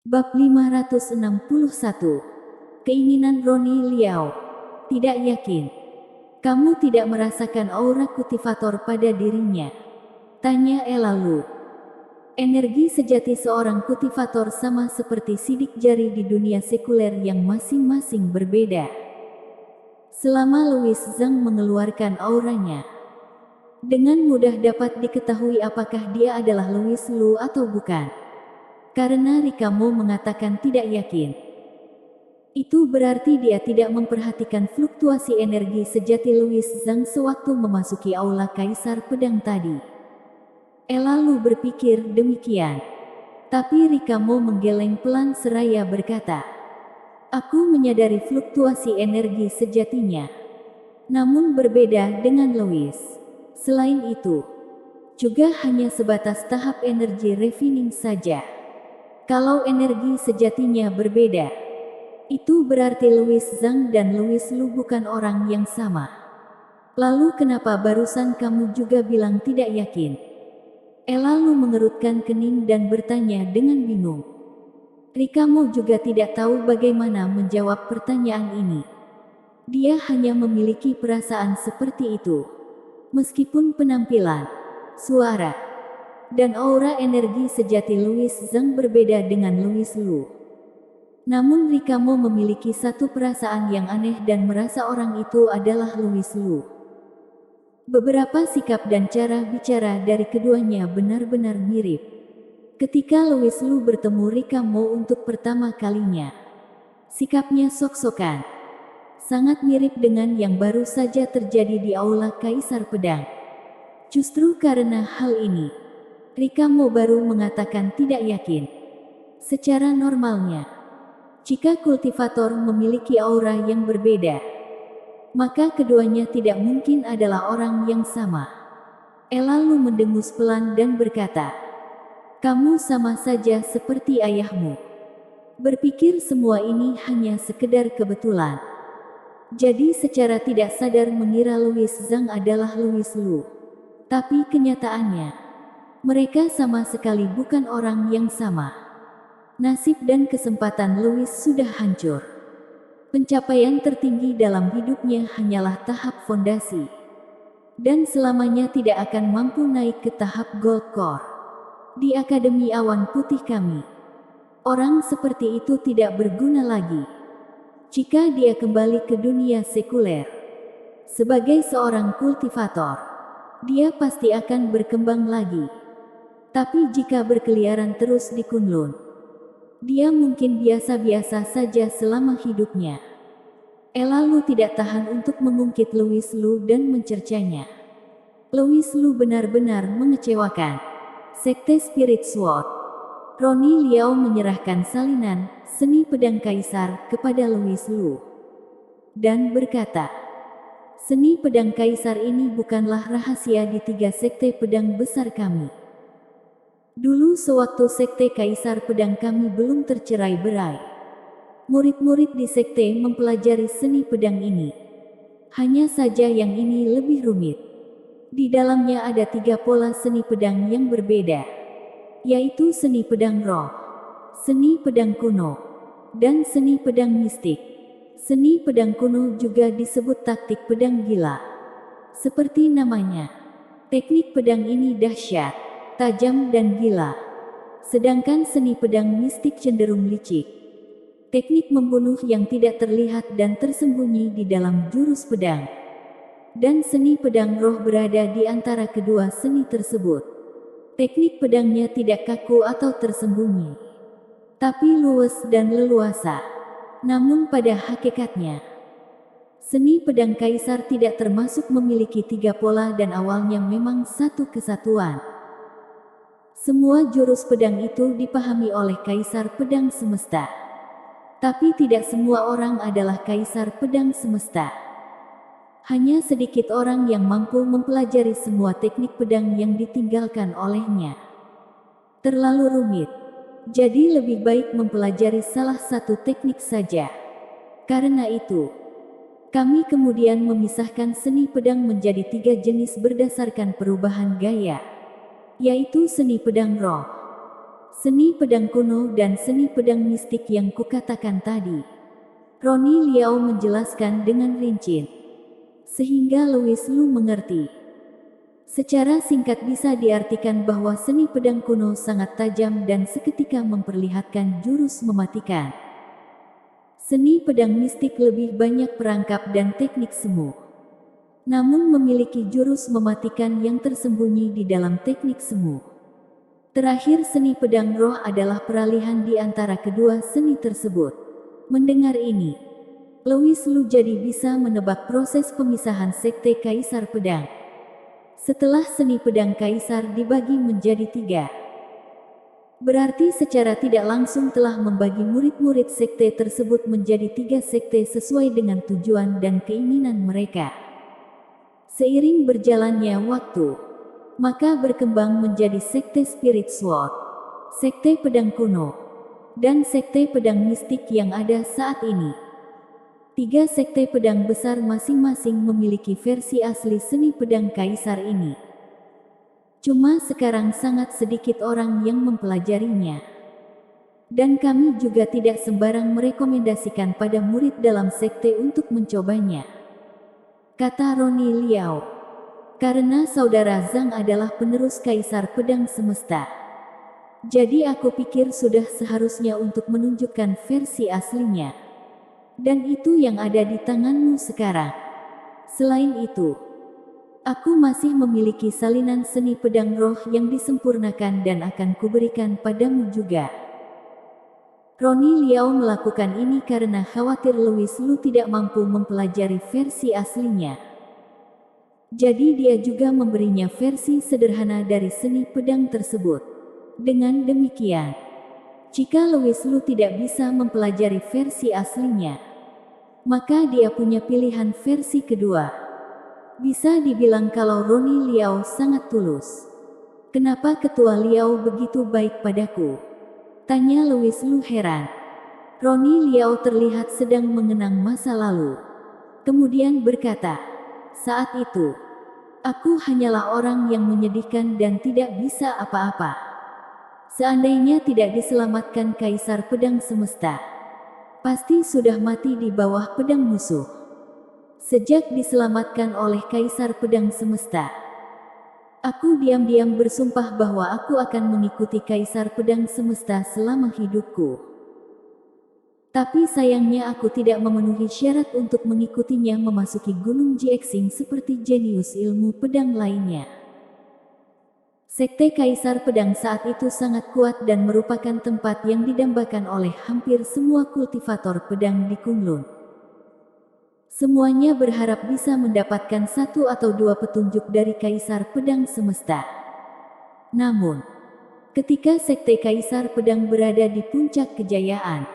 Bab 561. Keinginan Roni Liao. Tidak yakin. Kamu tidak merasakan aura kultivator pada dirinya? Tanya Ella Lu. Energi sejati seorang kultivator sama seperti sidik jari di dunia sekuler yang masing-masing berbeda. Selama Louis Zhang mengeluarkan auranya, dengan mudah dapat diketahui apakah dia adalah Louis Lu atau bukan. Karena Rikamo mengatakan tidak yakin, itu berarti dia tidak memperhatikan fluktuasi energi sejati Louis Zhang sewaktu memasuki aula Kaisar Pedang tadi. Ella Lu berpikir demikian. Tapi Rikamo menggeleng pelan seraya berkata, "Aku menyadari fluktuasi energi sejatinya. Namun berbeda dengan Louis. Selain itu, juga hanya sebatas tahap energi refining saja. Kalau energi sejatinya berbeda, itu berarti Louis Zhang dan Louis Lu bukan orang yang sama. Lalu kenapa barusan kamu juga bilang tidak yakin?" Ella Lu mengerutkan kening dan bertanya dengan bingung. Rikamo juga tidak tahu bagaimana menjawab pertanyaan ini. Dia hanya memiliki perasaan seperti itu. Meskipun penampilan, suara, dan aura energi sejati Louis Zhang berbeda dengan Louis Lu. Namun Rikamo memiliki satu perasaan yang aneh dan merasa orang itu adalah Louis Lu. Beberapa sikap dan cara bicara dari keduanya benar-benar mirip. Ketika Louis Lu bertemu Rikamo untuk pertama kalinya, sikapnya sok-sokan, sangat mirip dengan yang baru saja terjadi di aula Kaisar Pedang. Justru karena hal ini, Rikamo baru mengatakan tidak yakin. Secara normalnya, jika kultivator memiliki aura yang berbeda, maka keduanya tidak mungkin adalah orang yang sama. Ella Lu mendengus pelan dan berkata, "Kamu sama saja seperti ayahmu. Berpikir semua ini hanya sekedar kebetulan." Jadi secara tidak sadar mengira Louis Zhang adalah Louis Lu. Tapi kenyataannya, mereka sama sekali bukan orang yang sama. Nasib dan kesempatan Louis sudah hancur. Pencapaian tertinggi dalam hidupnya hanyalah tahap fondasi. Dan selamanya tidak akan mampu naik ke tahap Gold Core. Di Akademi Awan Putih kami, orang seperti itu tidak berguna lagi. Jika dia kembali ke dunia sekuler, sebagai seorang kultivator, dia pasti akan berkembang lagi. Tapi jika berkeliaran terus di Kunlun, dia mungkin biasa-biasa saja selama hidupnya. Ella Lu tidak tahan untuk mengungkit Louis Lu dan mencercanya. Louis Lu benar-benar mengecewakan. Sekte Spirit Sword. Roni Liao menyerahkan salinan seni pedang kaisar kepada Louis Lu dan berkata, "Seni pedang kaisar ini bukanlah rahasia di 3 sekte pedang besar kami. Dulu sewaktu sekte kaisar pedang kami belum tercerai-berai, murid-murid di sekte mempelajari seni pedang ini. Hanya saja yang ini lebih rumit. Di dalamnya ada 3 pola seni pedang yang berbeda, yaitu seni pedang roh, seni pedang kuno, dan seni pedang mistik. Seni pedang kuno juga disebut taktik pedang gila. Seperti namanya, teknik pedang ini dahsyat, tajam dan gila. Sedangkan seni pedang mistik cenderung licik. Teknik membunuh yang tidak terlihat dan tersembunyi di dalam jurus pedang. Dan seni pedang roh berada di antara kedua seni tersebut. Teknik pedangnya tidak kaku atau tersembunyi, tapi luwes dan leluasa. Namun pada hakikatnya, seni pedang kaisar tidak termasuk memiliki 3 pola dan awalnya memang satu kesatuan. Semua jurus pedang itu dipahami oleh Kaisar Pedang Semesta. Tapi tidak semua orang adalah Kaisar Pedang Semesta. Hanya sedikit orang yang mampu mempelajari semua teknik pedang yang ditinggalkan olehnya. Terlalu rumit. Jadi lebih baik mempelajari salah satu teknik saja. Karena itu, kami kemudian memisahkan seni pedang menjadi 3 jenis berdasarkan perubahan gaya, yaitu seni pedang roh, Seni pedang kuno dan seni pedang mistik yang kukatakan tadi. Roni Liao menjelaskan dengan rinci, sehingga Louis Lu mengerti. Secara singkat bisa diartikan bahwa seni pedang kuno sangat tajam dan seketika memperlihatkan jurus mematikan. Seni pedang mistik lebih banyak perangkap dan teknik semu, namun memiliki jurus mematikan yang tersembunyi di dalam teknik semu. Terakhir, seni pedang roh adalah peralihan di antara kedua seni tersebut. Mendengar ini, Louis Lu jadi bisa menebak proses pemisahan sekte Kaisar Pedang. Setelah seni pedang Kaisar dibagi menjadi 3, berarti secara tidak langsung telah membagi murid-murid sekte tersebut menjadi 3 sekte sesuai dengan tujuan dan keinginan mereka. Seiring berjalannya waktu, maka berkembang menjadi sekte Spirit Sword, sekte pedang kuno, dan sekte pedang mistik yang ada saat ini. 3 sekte pedang besar masing-masing memiliki versi asli seni pedang Kaisar ini. Cuma sekarang sangat sedikit orang yang mempelajarinya. Dan kami juga tidak sembarang merekomendasikan pada murid dalam sekte untuk mencobanya, kata Roni Liao. Karena saudara Zhang adalah penerus Kaisar Pedang Semesta, jadi aku pikir sudah seharusnya untuk menunjukkan versi aslinya. Dan itu yang ada di tanganmu sekarang. Selain itu, aku masih memiliki salinan seni pedang roh yang disempurnakan dan akan kuberikan padamu juga. Roni Liao melakukan ini karena khawatir Louis Lu tidak mampu mempelajari versi aslinya. Jadi dia juga memberinya versi sederhana dari seni pedang tersebut. Dengan demikian, jika Louis Lu tidak bisa mempelajari versi aslinya, maka dia punya pilihan versi kedua. Bisa dibilang kalau Roni Liao sangat tulus. Kenapa Ketua Liao begitu baik padaku? Tanya Louis Lu heran. Roni Liao terlihat sedang mengenang masa lalu. Kemudian berkata, saat itu, aku hanyalah orang yang menyedihkan dan tidak bisa apa-apa. Seandainya tidak diselamatkan Kaisar Pedang Semesta, pasti sudah mati di bawah pedang musuh. Sejak diselamatkan oleh Kaisar Pedang Semesta, aku diam-diam bersumpah bahwa aku akan mengikuti Kaisar Pedang Semesta selama hidupku. Tapi sayangnya aku tidak memenuhi syarat untuk mengikutinya memasuki Gunung Jiexing seperti jenius ilmu pedang lainnya. Sekte Kaisar Pedang saat itu sangat kuat dan merupakan tempat yang didambakan oleh hampir semua kultivator pedang di Kunlun. Semuanya berharap bisa mendapatkan 1 atau 2 petunjuk dari Kaisar Pedang Semesta. Namun, ketika Sekte Kaisar Pedang berada di puncak kejayaan,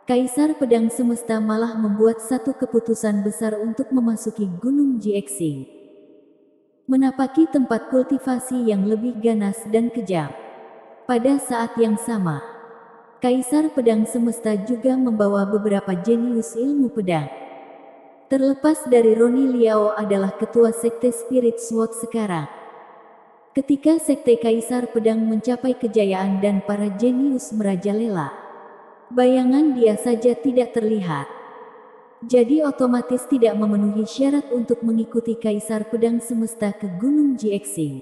Kaisar Pedang Semesta malah membuat satu keputusan besar untuk memasuki Gunung Jiexing, menapaki tempat kultivasi yang lebih ganas dan kejam. Pada saat yang sama, Kaisar Pedang Semesta juga membawa beberapa jenius ilmu pedang. Terlepas dari Roni Liao adalah ketua sekte Spirit Sword sekarang. Ketika sekte Kaisar Pedang mencapai kejayaan dan para jenius merajalela, bayangan dia saja tidak terlihat. Jadi otomatis tidak memenuhi syarat untuk mengikuti Kaisar Pedang Semesta ke Gunung Jiexing.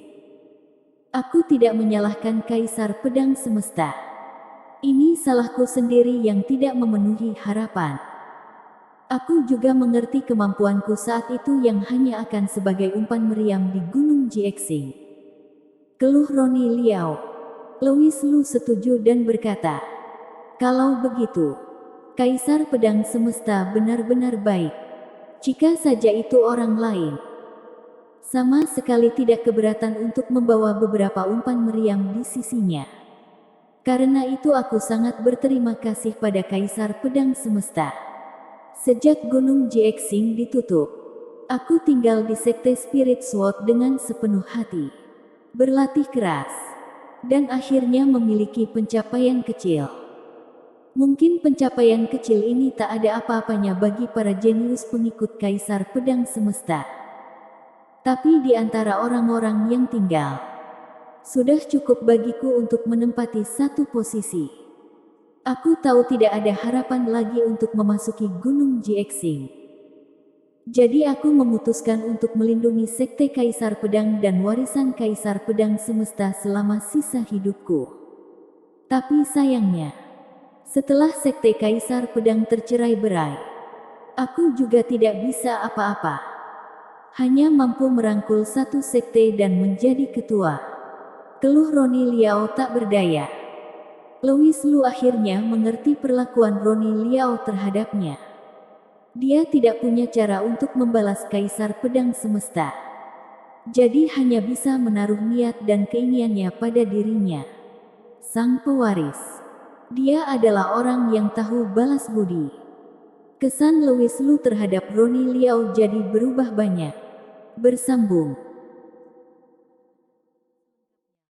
Aku tidak menyalahkan Kaisar Pedang Semesta. Ini salahku sendiri yang tidak memenuhi harapan. Aku juga mengerti kemampuanku saat itu yang hanya akan sebagai umpan meriam di Gunung Jiexing, keluh Roni Liao. Louis Lu setuju dan berkata, kalau begitu, Kaisar Pedang Semesta benar-benar baik. Jika saja itu orang lain, sama sekali tidak keberatan untuk membawa beberapa umpan meriam di sisinya. Karena itu aku sangat berterima kasih pada Kaisar Pedang Semesta. Sejak Gunung Jiexing ditutup, aku tinggal di Sekte Spirit Sword dengan sepenuh hati, berlatih keras, dan akhirnya memiliki pencapaian kecil. Mungkin pencapaian kecil ini tak ada apa-apanya bagi para jenius pengikut Kaisar Pedang Semesta. Tapi di antara orang-orang yang tinggal Sudah cukup bagiku untuk menempati satu posisi. Aku tahu tidak ada harapan lagi untuk memasuki Gunung Jiexing. Jadi aku memutuskan untuk melindungi Sekte Kaisar Pedang dan warisan Kaisar Pedang Semesta selama sisa hidupku. Tapi sayangnya, setelah Sekte Kaisar Pedang tercerai-berai, aku juga tidak bisa apa-apa. Hanya mampu merangkul satu sekte dan menjadi ketua. Keluh Roni Liao tak berdaya. Louis Lu akhirnya mengerti perlakuan Roni Liao terhadapnya. Dia tidak punya cara untuk membalas Kaisar Pedang Semesta. Jadi hanya bisa menaruh niat dan keinginannya pada dirinya. Sang pewaris. Dia adalah orang yang tahu balas budi. Kesan Louis Lu terhadap Roni Liao jadi berubah banyak. Bersambung.